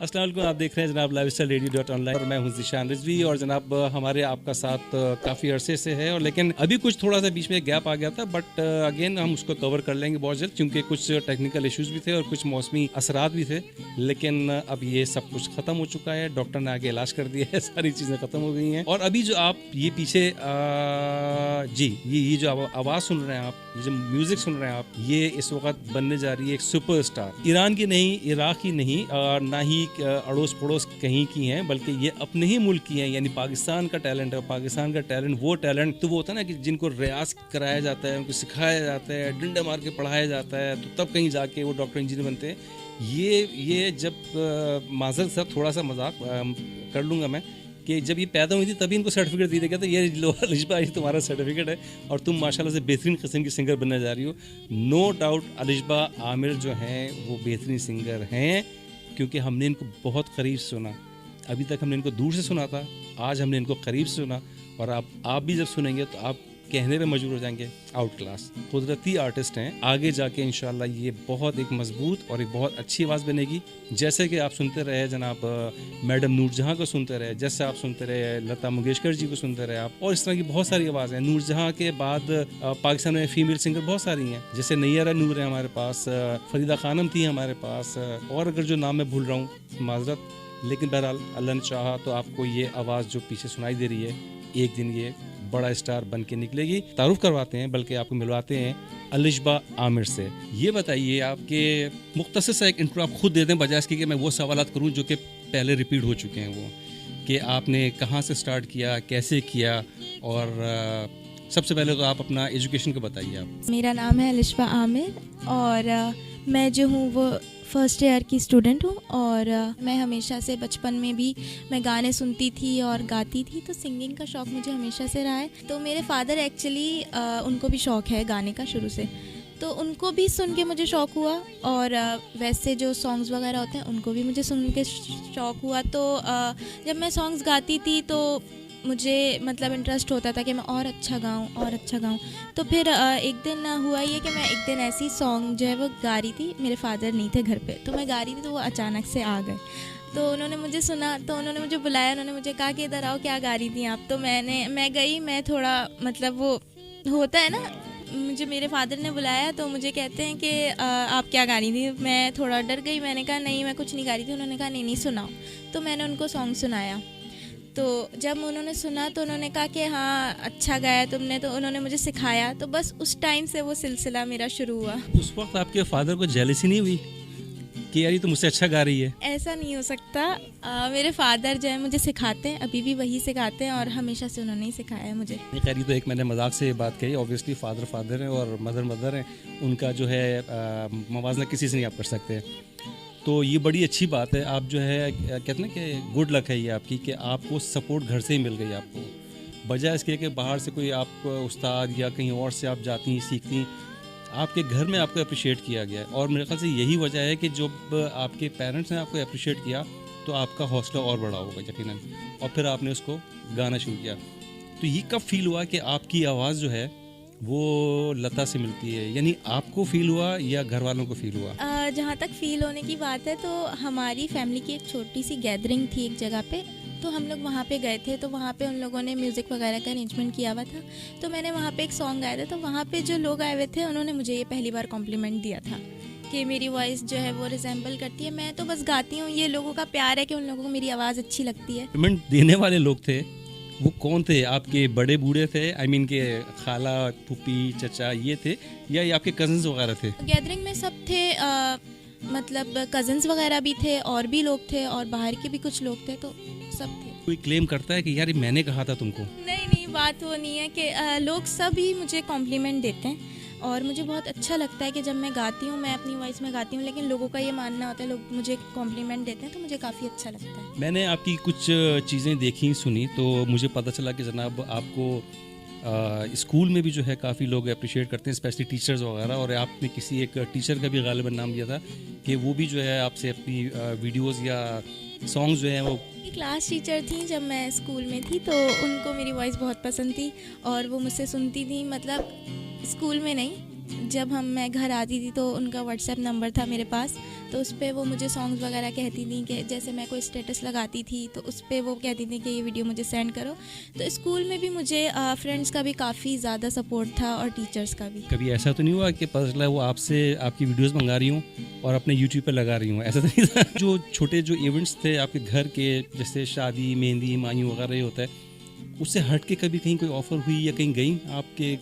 अस्सलाम वालेकुम, आप देख रहे हैं जनाब lifestyle.radio.online और मैं हूं ज़ीशान रिजवी। और जनाब हमारे आपका साथ काफ़ी अरसे से है, और लेकिन अभी कुछ थोड़ा सा बीच में गैप आ गया था, बट अगेन हम उसको कवर कर लेंगे बहुत जल्द, क्योंकि कुछ टेक्निकल इश्यूज भी थे और कुछ मौसमी असरात भी थे। लेकिन अब ये सब कुछ ख़त्म हो चुका है, डॉक्टर ने आगे इलाज कर दिया है, सारी चीज़ें ख़त्म हो गई हैं। और अभी जो आप ये पीछे जी ये जो आवाज़ सुन रहे हैं आप, ये जो म्यूज़िक सुन रहे हैं आप, ये इस वक्त बनने जा रही है एक सुपरस्टार। ईरान की नहीं, इराक की नहीं, ना ही अड़ोस पड़ोस कहीं की हैं, बल्कि ये अपने ही मुल्क की हैं, यानी पाकिस्तान का टैलेंट है। पाकिस्तान का टैलेंट वो टैलेंट तो वो होता है ना कि जिनको रियाज कराया जाता है, उनको सिखाया जाता है, डंडे मार के पढ़ाया जाता है, तो तब कहीं जाके वो डॉक्टर इंजीनियर बनते हैं। ये जब माजर साहब थोड़ा सा मजाक कर लूँगा मैं, कि जब ये पैदा हुई थी तभी इनको सर्टिफिकेट दिया गया था, ये लो अलिशबा, ये तुम्हारा सर्टिफिकेट है और तुम माशाल्लाह से बेहतरीन किस्म की सिंगर बनने जा रही हो। नो डाउट अलिशबा आमिर जो हैं वो बेहतरीन सिंगर हैं, क्योंकि हमने इनको बहुत करीब से सुना। अभी तक हमने इनको दूर से सुना था, आज हमने इनको करीब से सुना, और आप भी जब सुनेंगे तो आप कहने पे मजबूर हो जाएंगे आउट क्लास। कुदरती आर्टिस्ट हैं, आगे जाके इंशाल्लाह ये बहुत एक मजबूत और एक बहुत अच्छी आवाज़ बनेगी। जैसे कि आप सुनते रहे जनाब मैडम नूरजहां को सुनते रहे, जैसे आप सुनते रहे लता मंगेशकर जी को सुनते रहे आप, और इस तरह की बहुत सारी आवाज़ हैं। नूरजहां के बाद पाकिस्तान में फीमेल सिंगर बहुत सारी हैं, जैसे नैयरा नूर है हमारे पास, फरीदा खानम थी हमारे पास, और अगर जो नाम मैं भूल रहा हूँ माजरत, लेकिन बहरहाल अल्लाह ने चाहा तो आपको ये आवाज़ जो पीछे सुनाई दे रही है, एक दिन ये बड़ा स्टार बन के निकलेगी। तारुफ करवाते हैं, बल्कि आपको मिलवाते हैं अलिशबा आमिर से। ये बताइए, आपके मुख्तसर सा एक इंट्रो आप खुद दे दें, बजाय इसके कि मैं वो सवालात करूं जो कि पहले रिपीट हो चुके हैं, वो कि आपने कहाँ से स्टार्ट किया, कैसे किया, और सबसे पहले तो आप अपना एजुकेशन को बताइए। आप मेरा नाम है अलिशबा आमिर और मैं जो हूँ वो फर्स्ट ईयर की स्टूडेंट हूँ, और मैं हमेशा से बचपन में भी मैं गाने सुनती थी और गाती थी, तो सिंगिंग का शौक़ मुझे हमेशा से रहा है। तो मेरे फादर एक्चुअली उनको भी शौक़ है गाने का शुरू से, तो उनको भी सुन के मुझे शौक़ हुआ, और वैसे जो सॉन्ग्स वगैरह होते हैं उनको भी मुझे सुन के शौक़ हुआ। तो जब मैं सॉन्ग्स गाती थी तो मुझे मतलब इंटरेस्ट होता था कि मैं और अच्छा गाऊँ। तो फिर एक दिन हुआ ये कि मैं एक दिन ऐसी सॉन्ग जो है वो गा रही थी, मेरे फादर नहीं थे घर पे, तो मैं गा रही थी, तो वो अचानक से आ गए। तो उन्होंने मुझे सुना, तो उन्होंने मुझे बुलाया, उन्होंने मुझे कहा कि इधर आओ, क्या गा रही थी आप। तो मैं गई, मैं थोड़ा मतलब वो होता है ना, मुझे मेरे फादर ने बुलाया तो मुझे कहते हैं कि आप क्या गा रही थी। मैं थोड़ा डर गई, मैंने कहा नहीं मैं कुछ नहीं गा रही थी। उन्होंने कहा नहीं सुनाओ, तो मैंने उनको सॉन्ग सुनाया। तो जब उन्होंने सुना तो उन्होंने कहा कि हाँ अच्छा गाया तुमने, तो उन्होंने मुझे सिखाया, तो बस उस टाइम से वो सिलसिला मेरा शुरू हुआ। उस वक्त आपके फादर को जेलसी नहीं हुई कि यार ये तो मुझसे अच्छा गा रही है? ऐसा नहीं हो सकता। मेरे फादर जो है मुझे सिखाते हैं, अभी भी वही सिखाते हैं, और हमेशा से उन्होंने ही सिखाया है मुझे। खैर ये तो एक मैंने मजाक से बात कही, ऑब्वियसली फादर हैं और मदर हैं, उनका जो है मवाजना किसी से नहीं आप कर सकते। तो ये बड़ी अच्छी बात है। आप जो है कहते हैं ना कि गुड लक है ये आपकी, कि आपको सपोर्ट घर से ही मिल गई आपको, बजाय इसके कि बाहर से कोई आप उस्ताद या कहीं और से आप जाती सीखती, आपके घर में आपको अप्रिशिएट किया गया। और मेरे ख्याल से यही वजह है कि जब आपके पेरेंट्स ने आपको अप्रिशिएट किया तो आपका हौसला और बड़ा होगा यकीनन, और फिर आपने उसको गाना शुरू किया। तो ये कब फील हुआ कि आपकी आवाज़ जो है वो लता से मिलती है? यानी आपको फील हुआ या घर वालों को फील हुआ? जहाँ तक फ़ील होने की बात है, तो हमारी फैमिली की एक छोटी सी गैदरिंग थी एक जगह पे, तो हम लोग वहाँ पे गए थे, तो वहाँ पे उन लोगों ने म्यूज़िक वगैरह का अरेंजमेंट किया हुआ था, तो मैंने वहाँ पे एक सॉन्ग गाया था। तो वहाँ पे जो लोग आए हुए थे उन्होंने मुझे ये पहली बार कॉम्प्लीमेंट दिया था कि मेरी वॉइस जो है वो रिजेंबल करती है, मैं तो बस गाती हूँ। ये लोगों का प्यार है कि उन लोगों को मेरी आवाज़ अच्छी लगती है। कमेंट देने वाले लोग थे वो कौन थे? आपके बड़े बूढ़े थे, आई मीन के खाला फूफी चचा ये थे, या ये आपके कजन्स वगैरह थे? गैदरिंग में सब थे, मतलब कज़न्स वगैरह भी थे और भी लोग थे और बाहर के भी कुछ लोग थे, तो सब थे। कोई क्लेम करता है कि यार मैंने कहा था तुमको? नहीं, बात वो नहीं है कि लोग सभी मुझे कॉम्प्लीमेंट देते हैं, और मुझे बहुत अच्छा लगता है कि जब मैं गाती हूँ, मैं अपनी वॉइस में गाती हूँ, लेकिन लोगों का ये मानना होता है, लोग मुझे कॉम्प्लीमेंट देते हैं, तो मुझे काफ़ी अच्छा लगता है। मैंने आपकी कुछ चीज़ें देखी सुनी तो मुझे पता चला कि जनाब आपको स्कूल में भी जो है काफ़ी लोग अप्रिशिएट करते हैं, स्पेशली टीचर्स वगैरह, और आपने किसी एक टीचर का भी गालिबन नाम दिया था कि वो भी जो है आपसे अपनी वीडियोस या सॉन्ग्स जो हैं वो। क्लास टीचर थी जब मैं स्कूल में थी, तो उनको मेरी वॉइस बहुत पसंद थी और वो मुझसे सुनती थी, मतलब स्कूल में नहीं, जब मैं घर आती थी तो उनका व्हाट्सएप नंबर था मेरे पास, तो उस पर वो मुझे सॉन्ग्स वगैरह कहती थी कि जैसे मैं कोई स्टेटस लगाती थी तो उस पर वो कहती थी कि ये वीडियो मुझे सेंड करो। तो स्कूल में भी मुझे फ्रेंड्स का भी काफ़ी ज़्यादा सपोर्ट था और टीचर्स का भी। कभी ऐसा तो नहीं हुआ कि पता चला वो आपसे आपकी वीडियोस मंगा रही हूँ और अपने यूट्यूब पे लगा रही हूँ, ऐसा तो नहीं था? जो छोटे जो इवेंट्स थे आपके घर के, जैसे शादी, मेहंदी, मायूं वगैरह ये होता है, उससे हट के कभी कहीं कोई ऑफ़र हुई या कहीं गई आपके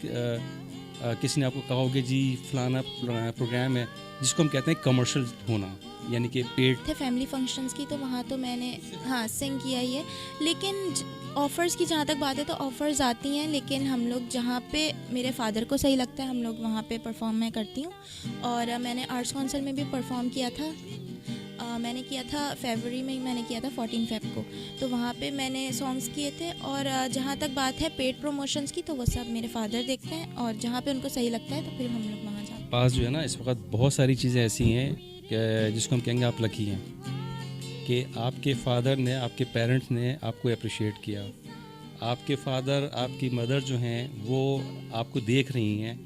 किसी ने आपको कहा होगा जी फलाना प्रोग्राम है जिसको हम कहते हैं कमर्शियल होना, यानी कि पेड थे फैमिली फंक्शंस की, तो वहाँ तो मैंने हाँ सिंग किया ही है। लेकिन ऑफ़र्स की जहाँ तक बात है तो ऑफ़र्स आती हैं, लेकिन हम लोग जहाँ पे मेरे फादर को सही लगता है हम लोग वहाँ पे परफॉर्म मैं करती हूँ। और मैंने आर्ट्स काउंसिल में भी परफॉर्म किया था। मैंने किया था फरवरी में ही, मैंने किया था 14 फेब को, तो वहाँ पे मैंने सॉन्ग्स किए थे। और जहाँ तक बात है पेड प्रमोशंस की, तो वो सब मेरे फादर देखते हैं और जहाँ पे उनको सही लगता है तो फिर हम लोग वहाँ जाते हैं। पास जो है ना इस वक्त बहुत सारी चीज़ें ऐसी हैं कि जिसको हम कहेंगे आप लकी हैं कि आपके फादर ने, आपके पेरेंट्स ने आपको अप्रिशिएट किया। आपके फादर, आपकी मदर जो हैं वो आपको देख रही हैं।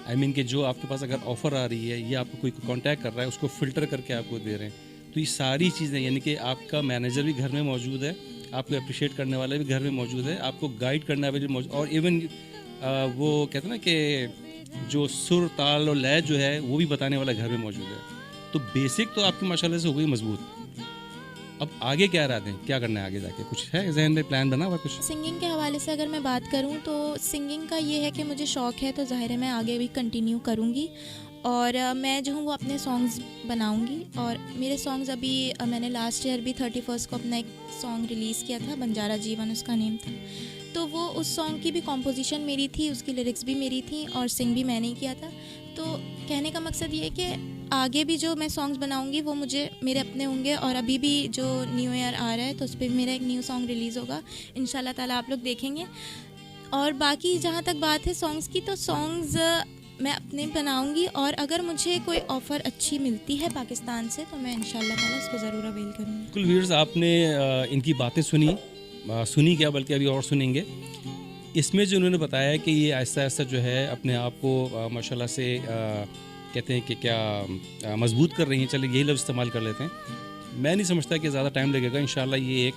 आई मीन कि जो आपके पास अगर ऑफ़र आ रही है या आपको कोई कांटेक्ट कर रहा है उसको फ़िल्टर करके आपको दे रहे हैं। तो ये सारी चीज़ें, यानी कि आपका मैनेजर भी घर में मौजूद है, आपको अप्रिशिएट करने वाला भी घर में मौजूद है, आपको गाइड करने वाला भी मौजूद, और इवन वो कहते हैं ना कि जो सुर, ताल और लय जो है वो भी बताने वाला घर में मौजूद है। तो बेसिक तो आपकी माशाल्लाह से हो गई मजबूत। अब आगे क्या इरादे हैं, क्या करना है आगे जाके? कुछ है जहन में प्लान बना हुआ कुछ? सिंगिंग के हवाले से अगर मैं बात करूं तो सिंगिंग का ये है कि मुझे शौक़ है, तो ज़ाहिर है मैं आगे भी कंटिन्यू करूंगी। और मैं जो हूँ वो अपने सॉन्ग्स बनाऊंगी। और मेरे सॉन्ग्स अभी मैंने लास्ट ईयर भी 31 को अपना एक सॉन्ग रिलीज़ किया था, बंजारा जीवन उसका नेम था। तो वो उस सॉन्ग की भी कॉम्पोजिशन मेरी थी, उसकी लिरिक्स भी मेरी थी और सिंग भी मैंने ही किया था। तो कहने का मकसद ये है कि आगे भी जो मैं सॉन्ग्स बनाऊंगी वो मुझे मेरे अपने होंगे। और अभी भी जो न्यू ईयर आ रहा है तो उस पर भी मेरा एक न्यू सॉन्ग रिलीज़ होगा, इंशाल्लाह ताला आप लोग देखेंगे। और बाकी जहाँ तक बात है सॉन्ग्स की, तो सॉन्ग्स मैं अपने बनाऊंगी और अगर मुझे कोई ऑफ़र अच्छी मिलती है पाकिस्तान से तो मैं इंशाल्लाह ताला उसको ज़रूर अवेल करूँगी। बिल्कुल व्यूअर्स, आपने इनकी बातें सुनी क्या, बल्कि अभी और सुनेंगे। इसमें जो उन्होंने बताया कि ये ऐसा ऐसा जो है अपने आप को माशाल्लाह से कहते हैं कि क्या मजबूत कर रही हैं, चलिए यही लफ्ज़ इस्तेमाल कर लेते हैं। मैं नहीं समझता कि ज़्यादा टाइम लगेगा, इंशाल्लाह ये एक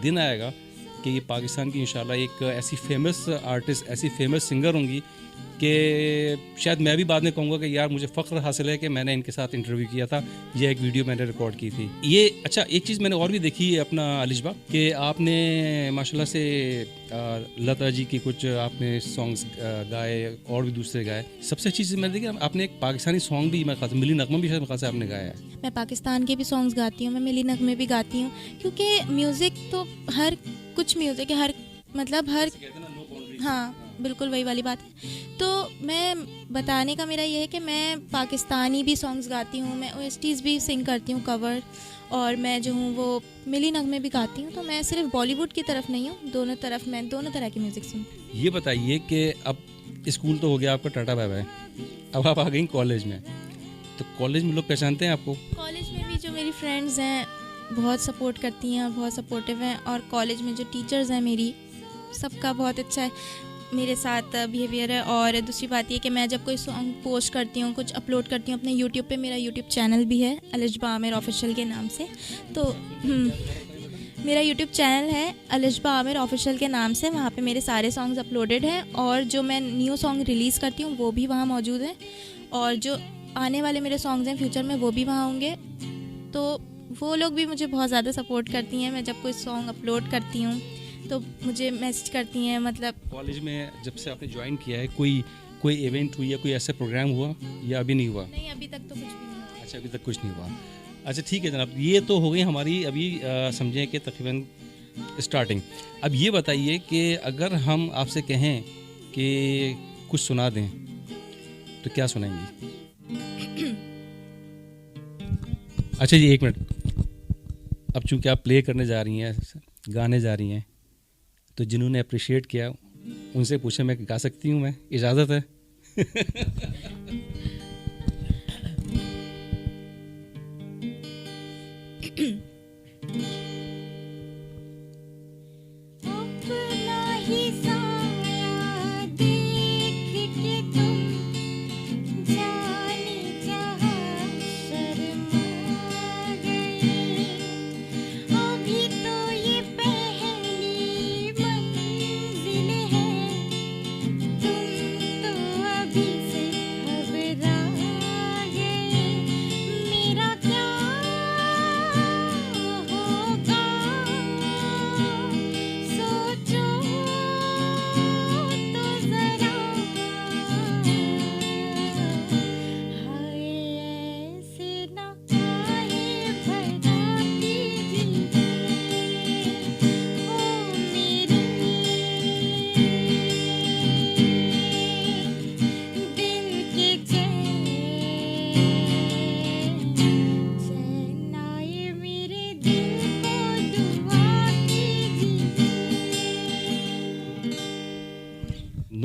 दिन आएगा कि ये पाकिस्तान की इंशाल्लाह एक ऐसी फेमस आर्टिस्ट, ऐसी फेमस सिंगर होंगी कि शायद मैं भी बाद में कहूँगा कि यार मुझे फ़ख्र हासिल है कि मैंने इनके साथ इंटरव्यू किया था, ये एक वीडियो मैंने रिकॉर्ड की थी। ये अच्छा, एक चीज़ मैंने और भी देखी है अपना अलिशबा, कि आपने माशाल्लाह से लता जी की कुछ आपने सॉन्ग्स गाए और भी दूसरे गाए। सबसे अच्छी चीज़ मैंने देखी, आपने एक पाकिस्तानी सॉन्ग भी, मैं खास मिली नगमा भी शायद खास आपने गाया है। मैं पाकिस्तान के भी सॉन्ग्स गाती हूँ, मैं मिली नगमे भी गाती हूँ, क्योंकि म्यूज़िक तो हर कुछ म्यूज़िक है, हर मतलब हर, हाँ बिल्कुल वही वाली बात है। तो मैं बताने का मेरा ये है कि मैं पाकिस्तानी भी सॉन्ग्स गाती हूँ, मैं OSTs भी सिंग करती हूँ कवर, और मैं जो हूँ वो मिली नगमे भी गाती हूँ। तो मैं सिर्फ बॉलीवुड की तरफ नहीं हूँ, दोनों तरफ, मैं दोनों तरह की म्यूज़िक सुनती हूँ। ये बताइए कि अब स्कूल तो हो गया आपका, टाटा बाय बाय, अब आप आ गई कॉलेज में, तो कॉलेज में लोग पहचानते हैं आपको? कॉलेज में भी जो मेरी फ्रेंड्स हैं बहुत सपोर्ट करती हैं और बहुत सपोर्टिव हैं, और कॉलेज में जो टीचर्स हैं मेरी, सबका बहुत अच्छा है मेरे साथ बिहेवियर है। और दूसरी बात ये कि मैं जब कोई सॉन्ग पोस्ट करती हूँ, कुछ अपलोड करती हूँ अपने यूट्यूब पे, मेरा यूट्यूब चैनल भी है अलिशबा आमिर ऑफिशियल के नाम से, तो मेरा यूट्यूब चैनल है अलिशबा आमिर ऑफिशियल के नाम से, वहाँ पे मेरे सारे सॉन्ग्स अपलोडेड हैं। और जो मैं न्यू सॉन्ग रिलीज़ करती हूँ वो भी वहाँ मौजूद है, और जो आने वाले मेरे सॉन्ग्स हैं फ्यूचर में वो भी वहाँ होंगे। तो वो लोग भी मुझे बहुत ज़्यादा सपोर्ट करती हैं। मैं जब कोई सॉन्ग अपलोड करती हूँ तो मुझे मैसेज करती हैं। मतलब कॉलेज में जब से आपने ज्वाइन किया है कोई इवेंट हुई या कोई ऐसा प्रोग्राम हुआ या अभी नहीं हुआ? नहीं, अभी तक तो कुछ भी नहीं हुआ। अच्छा, अभी तक कुछ नहीं हुआ। अच्छा ठीक है जनाब, ये तो हो गई हमारी अभी समझें कि तकरीबन स्टार्टिंग। अब ये बताइए कि अगर हम आपसे कहें कि कुछ सुना दें तो क्या सुनाएंगी? अच्छा जी, एक मिनट। अब चूँकि आप प्ले करने जा रही हैं, गाने जा रही हैं, तो जिन्होंने अप्रिशिएट किया उनसे पूछे मैं गा सकती हूँ, मैं इजाज़त है? अपना ही साया देख के तुम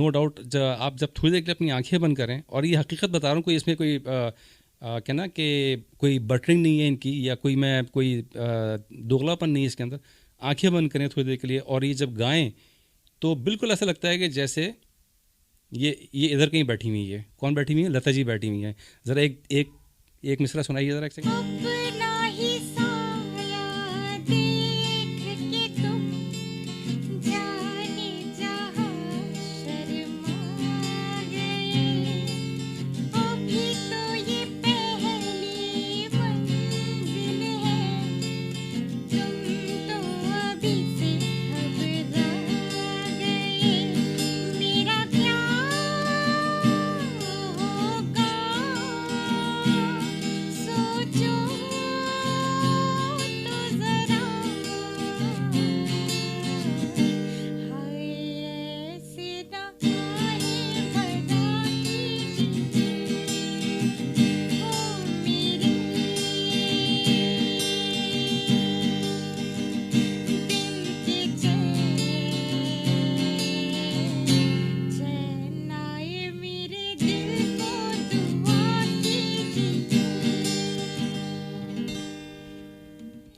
नो डाउट आप जब थोड़ी देर के लिए अपनी आंखें बंद करें, और ये हकीकत बता रहा हूँ, कोई इसमें कोई क्या ना कि कोई बटरिंग नहीं है इनकी, या कोई दोगलापन नहीं है इसके अंदर। आंखें बंद करें थोड़ी देर के लिए और ये जब गाएं तो बिल्कुल ऐसा लगता है कि जैसे ये इधर कहीं बैठी हुई है। कौन बैठी हुई है? लता जी बैठी हुई हैं। ज़रा एक मिसरा सुनाइए ज़रा, एक सेकंड। अपना ही साया देख के तुम जाने जहाँ शर्मा गए। अभी तो ये पहली मंजिल है, तुम तो अभी से घबरा गए। मेरा क्या होगा सोचो तो जरा। हाय ऐसे ना आए भला कीजिए ओ मेरे दिन के चैन आए मेरे दिल को दुआ कीजिए।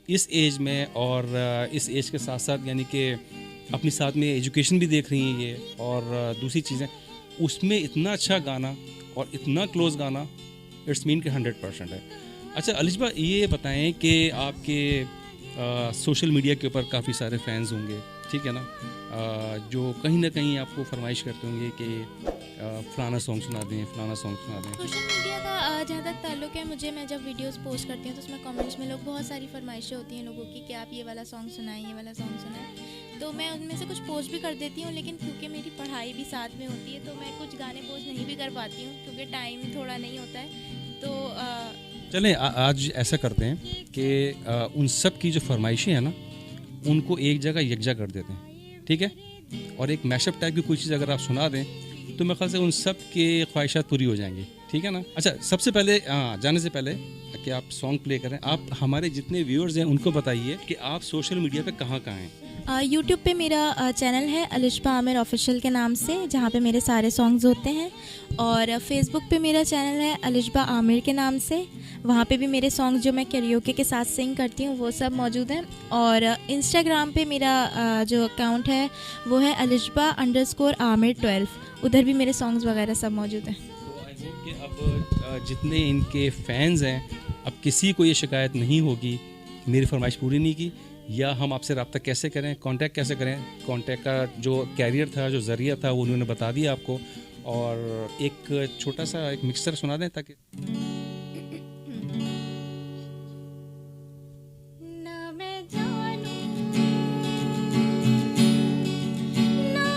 इस एज में और इस एज के साथ साथ यानी कि अपनी साथ में एजुकेशन भी देख रही हैं ये, और दूसरी चीज़ें, उसमें इतना अच्छा गाना और इतना क्लोज गाना, इट्स मीन कि 100% है। अच्छा अलिशबा, ये बताएं कि आपके सोशल मीडिया के ऊपर काफ़ी सारे फैंस होंगे, ठीक है ना, जो कहीं ना कहीं आपको फरमाइश करते होंगे कि फलाना सॉन्ग सुना दें, फलाना सॉन्ग सुना दें। सोशल मीडिया का जहाँ तक ताल्लुक है, मैं जब वीडियोस पोस्ट करती हूँ तो उसमें कमेंट्स में लोग बहुत सारी फरमाइशें होती हैं लोगों की कि आप ये वाला सॉन्ग सुनाएं, ये वाला सॉन्ग सुनाएं। तो मैं उनमें से कुछ पोस्ट भी कर देती हूँ, लेकिन क्योंकि मेरी पढ़ाई भी साथ में होती है तो मैं कुछ गाने पोस्ट नहीं भी कर पाती हूँ क्योंकि टाइम थोड़ा नहीं होता है। तो चलें आज ऐसा करते हैं कि उन सब की जो फरमाइशें हैं ना, उनको एक जगह यकजा कर देते हैं, ठीक है, और एक मैशअप टाइप की कोई चीज़ अगर आप सुना दें तो मेरे ख्याल से उन सब के ख्वाहिशात पूरी हो जाएंगी, ठीक है ना। अच्छा, सबसे पहले जाने से पहले कि आप सॉन्ग प्ले करें, आप हमारे जितने व्यूअर्स हैं उनको बताइए कि आप सोशल मीडिया पे कहाँ हैं। यूट्यूब पे मेरा चैनल है अलिशबा आमिर ऑफिशियल के नाम से, जहाँ पे मेरे सारे सॉन्ग्स होते हैं। और फेसबुक पे मेरा चैनल है अलिशबा आमिर के नाम से, वहाँ पे भी मेरे सॉन्ग्स जो मैं कैरियोके के साथ सिंग करती हूँ वो सब मौजूद हैं। और इंस्टाग्राम पे मेरा जो अकाउंट है वो है अलिशबा_आमिर12, उधर भी मेरे सॉन्ग्स वगैरह सब मौजूद हैं। तो आई होप कि अब जितने इनके फैंस हैं, अब किसी को ये शिकायत नहीं होगी मेरी फरमाइश पूरी नहीं की, या हम आपसे रब्ता कैसे करें, कांटेक्ट कैसे करें। कांटेक्ट का जो कैरियर था, जो ज़रिया था, वो उन्होंने बता दिया आपको। और एक छोटा सा एक मिक्सर सुना दें ताकि ना मैं जानूं ना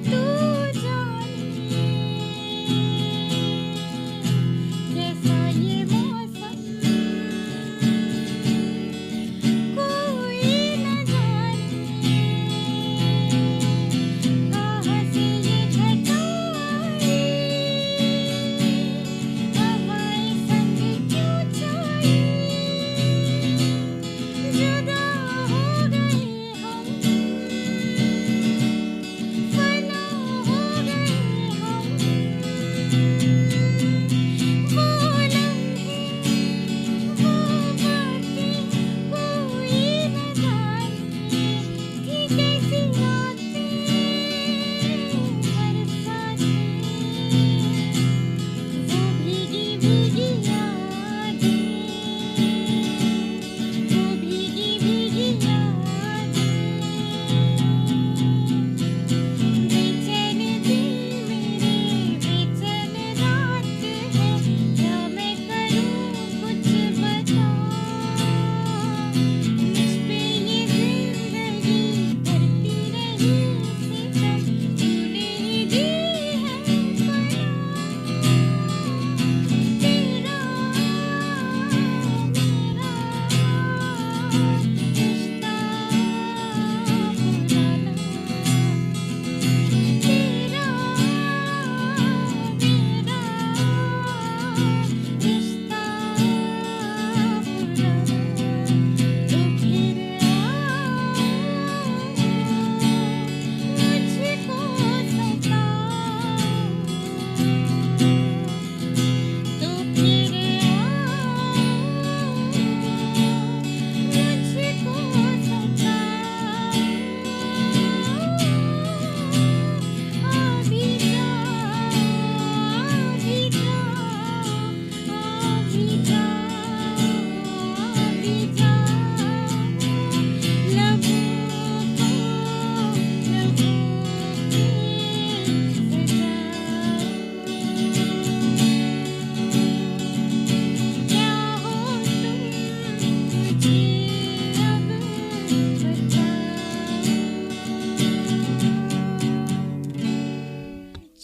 तू जाने, कैसा ये मौसम कोई न जाने, कहाँ से ये घटाई हवाएं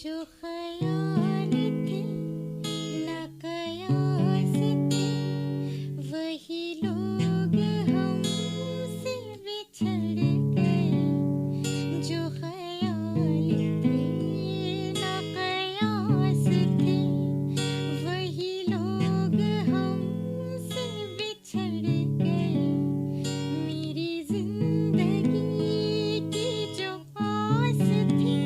जो ख्याल थे न कयास थे वही लोग हमसे बिछड़ गए जो ख्याल थे न कयास थे वही लोग हमसे बिछड़ गए मेरी जिंदगी की जो आस थी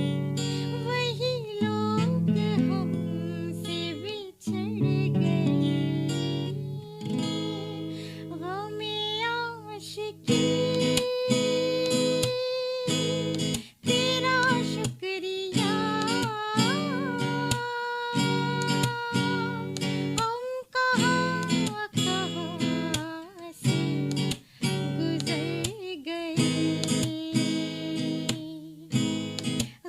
वही लोग हमसे बिछड़ गए गमे आशिकी तेरा शुक्रिया हम कहाँ कहाँ से गुजर गए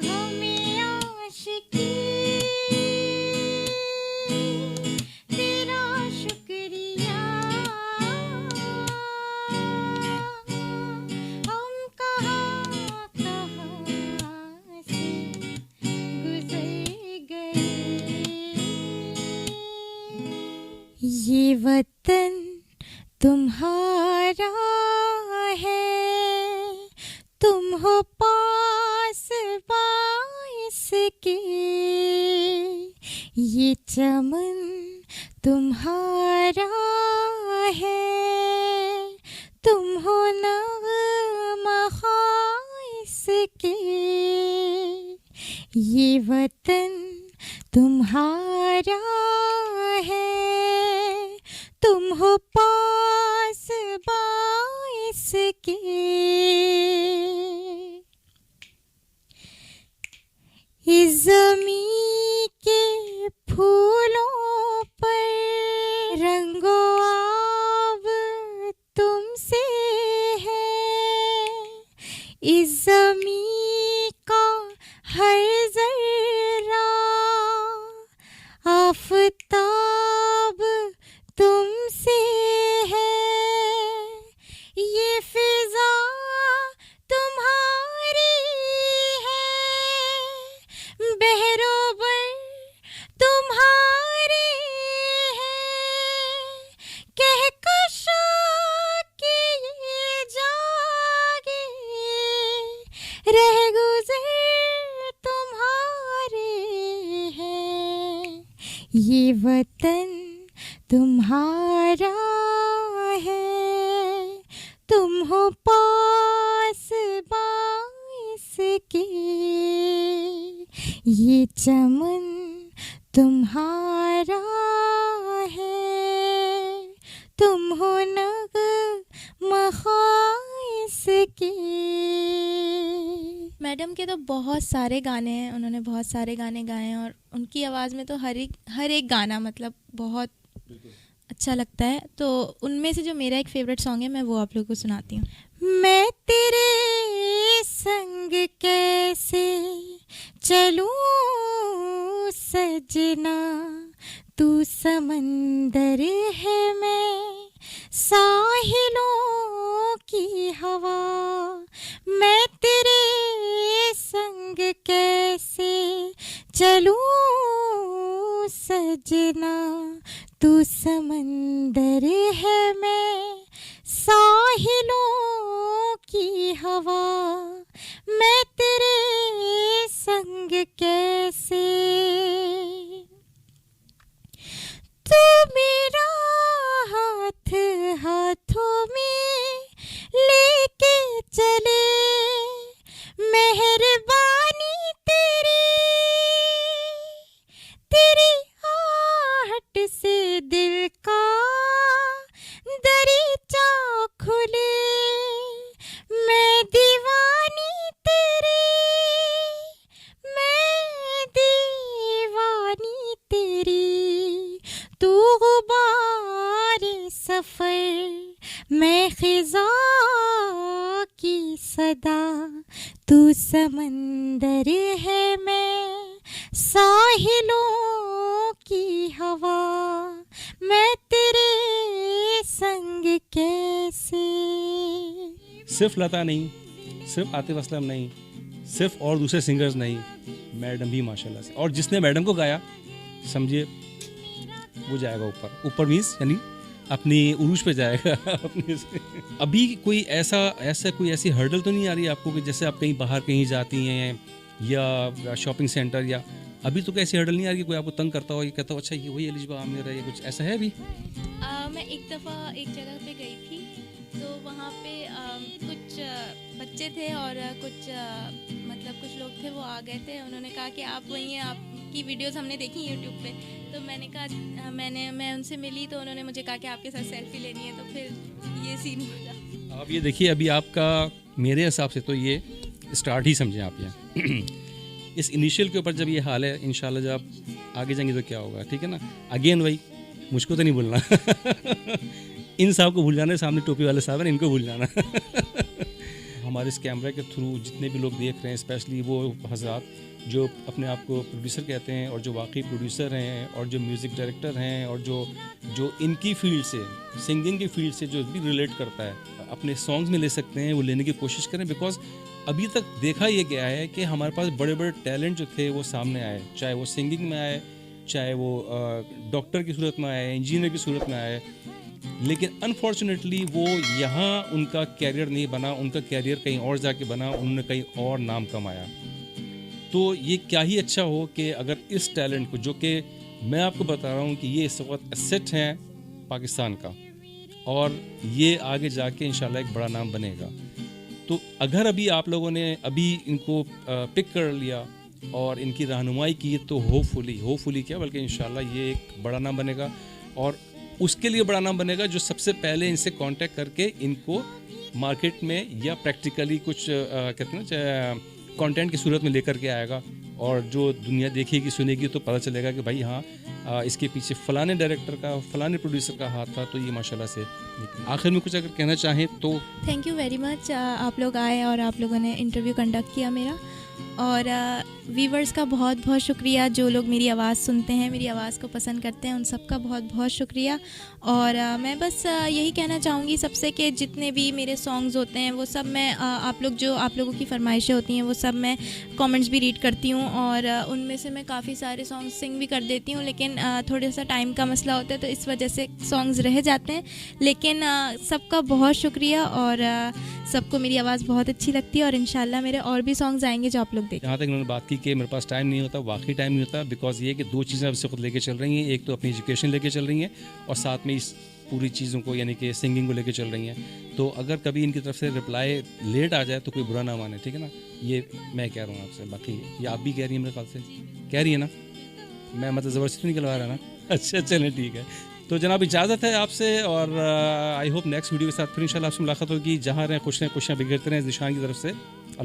गमे आशिकी तेरा शुक्रिया हम कहाँ कहाँ से गुजर गए ये वतन तुम्हारा है तुम हो पास बाइस के ये चमन तुम्हारा है तुम हो नग़मा ख़ाइस के ये वतन तुम्हारा है तुम हो पास बाइस के इस ज़मीं के फूलों पर रंगो आब तुमसे है इस ज़मीं का हर ज़र्रा आफ़ताब तुमसे है ये फ़िज़ा तुम्हारी है बहरोबर तुम्हारी है कहकशा के ये जागे रह गुज़र तुम्हारे हैं ये वतन तुम्हारा है तुम हो पास बाइस के ये चमन तुम्हारा है तुम हो नग़मा ख़ाइस के मैडम के तो बहुत सारे गाने हैं, उन्होंने बहुत सारे गाने गाए हैं और उनकी आवाज़ में तो हर एक गाना मतलब बहुत अच्छा लगता है। तो उनमें से जो मेरा एक फेवरेट सॉन्ग है मैं वो आप लोगों को सुनाती हूँ। मैं तेरे संग कैसे चलूं सजना तू समंदर है मैं साहिलों की हवा मैं तेरे संग कैसे चलूं सजना तू समंदर है मैं साहिलों की हवा मैं तेरे संग कैसे तू मेरा हाथ हाथों में लेके चले मेहरबानी तेरी आहट से दिल का दरीचा खुले मैं दीवानी तेरी तू गुबारे सफर मैं खिजा की सदा तू समंदर है मैं साहिलों की हवा मैं तेरे संग कैसे सिर्फ लता नहीं, सिर्फ आतिफ असलम नहीं, सिर्फ और दूसरे सिंगर्स नहीं, मैडम भी माशाल्लाह से। और जिसने मैडम को गाया समझिए वो जाएगा ऊपर, ऊपर मीन्स यानी अपनी उरूज पे जाएगा अपने से। अभी कोई कोई ऐसी हर्डल तो नहीं आ रही आपको कि जैसे आप कहीं बाहर कहीं जाती हैं या शॉपिंग सेंटर, या अभी तो कैसी हर्डल नहीं आ रही कि कोई आपको तंग करता हो, ये कहता हो अच्छा ये वही एलिजबा आमिर है, या कुछ ऐसा है अभी? मैं एक दफ़ा एक जगह पे गई थी, तो वहाँ पे कुछ बच्चे थे और कुछ मतलब कुछ लोग थे, वो आ गए थे, उन्होंने कहा कि आप वही हैं, आपकी वीडियोस हमने देखी यूट्यूब पे। तो मैंने कहा मैं उनसे मिली, तो उन्होंने मुझे कहा कि आपके साथ सेल्फी लेनी है, तो फिर ये सीन हुआ। आप ये देखिए, अभी आपका मेरे हिसाब से तो ये स्टार्ट ही समझें आप ये इस इनिशियल के ऊपर जब ये हाल है, इंशाल्लाह जब आप आगे जाएंगे तो क्या होगा, ठीक है ना। अगेन भाई मुझको तो नहीं भूलना इन साहब को भूल जाना, सामने टोपी वाले साहब हैं इनको भूल जाना हमारे इस कैमरा के थ्रू जितने भी लोग देख रहे हैं, स्पेशली वो हजरात जो अपने आप को प्रोड्यूसर कहते हैं और जो वाकई प्रोड्यूसर हैं और जो म्यूज़िक डायरेक्टर हैं और जो इनकी फील्ड से, सिंगिंग की फील्ड से जो भी रिलेट करता है, अपने सॉन्ग्स में ले सकते हैं, वो लेने की कोशिश करें। बिकॉज अभी तक देखा ये गया है कि हमारे पास बड़े बड़े टैलेंट जो थे वो सामने आए, चाहे वो सिंगिंग में आए, चाहे वो डॉक्टर की सूरत में आए, इंजीनियर की सूरत में आए, लेकिन अनफॉर्चुनेटली वो यहाँ उनका कैरियर नहीं बना, उनका कैरियर कहीं और जाके बना, उन्होंने कहीं और नाम कमाया। तो ये क्या ही अच्छा हो कि अगर इस टैलेंट को, जो कि मैं आपको बता रहा हूँ कि ये इस वक्त एसेट है पाकिस्तान का और ये आगे जाके इंशाल्लाह एक बड़ा नाम बनेगा। तो अगर अभी आप लोगों ने अभी इनको पिक कर लिया और इनकी रहनुमाई की, तो होपफुली क्या बल्कि इंशाल्लाह ये एक बड़ा नाम बनेगा। और उसके लिए बड़ा नाम बनेगा जो सबसे पहले इनसे कांटेक्ट करके इनको मार्केट में या प्रैक्टिकली कुछ कहते हैं ना कंटेंट की सूरत में लेकर के आएगा, और जो दुनिया देखेगी सुनेगी तो पता चलेगा कि भाई हाँ इसके पीछे फलाने डायरेक्टर का, फलाने प्रोड्यूसर का हाथ था। तो ये माशाल्लाह से। आखिर में कुछ अगर कहना चाहें तो? थैंक यू वेरी मच, आप लोग आए और आप लोगों ने इंटरव्यू कंडक्ट किया मेरा, और वीवर्स का बहुत बहुत शुक्रिया। जो लोग मेरी आवाज़ सुनते हैं, मेरी आवाज़ को पसंद करते हैं, उन सब का बहुत बहुत शुक्रिया। और मैं बस यही कहना चाहूँगी सबसे कि जितने भी मेरे सॉन्ग्स होते हैं वो सब मैं आप लोगों की फरमाइशें होती हैं वो सब मैं कमेंट्स भी रीड करती हूँ, और उनमें से मैं काफ़ी सारे सॉन्ग्स सिंग भी कर देती हूँ, लेकिन थोड़ा सा टाइम का मसला होता है तो इस वजह से सॉन्ग्स रह जाते हैं। लेकिन सबका बहुत शुक्रिया, और सबको मेरी आवाज़ बहुत अच्छी लगती है, और इंशाल्लाह मेरे और भी सॉन्ग्स आएंगे जो आप लोग देखें। जहाँ तक उन्होंने बात की कि मेरे पास टाइम नहीं होता, वाकई टाइम नहीं होता, बिकॉज ये कि दो चीज़ें अब से खुद लेके चल रही हैं। एक तो अपनी एजुकेशन लेके चल रही हैं और साथ में इस पूरी चीज़ों को यानी कि सिंगिंग को लेके चल रही हैं। तो अगर कभी इनकी तरफ से रिप्लाई लेट आ जाए तो कोई बुरा ना माने, ठीक है ना। ये मैं कह रहा हूँ आपसे, बाकी ये आप भी कह रही हैं, मेरे ख्याल से कह रही है ना, मैं मतलब ज़बरदस्ती तो निकलवा रहा ना। अच्छा चलें ठीक है। तो जनाब इजाज़त है आपसे, और आई होप नेक्स्ट वीडियो के साथ फिर इंशाल्लाह आपसे मुलाकात होगी। जहाँ रहें खुश रहें, खुशियाँ बिखेरते रहें। ज़ीशान की तरफ से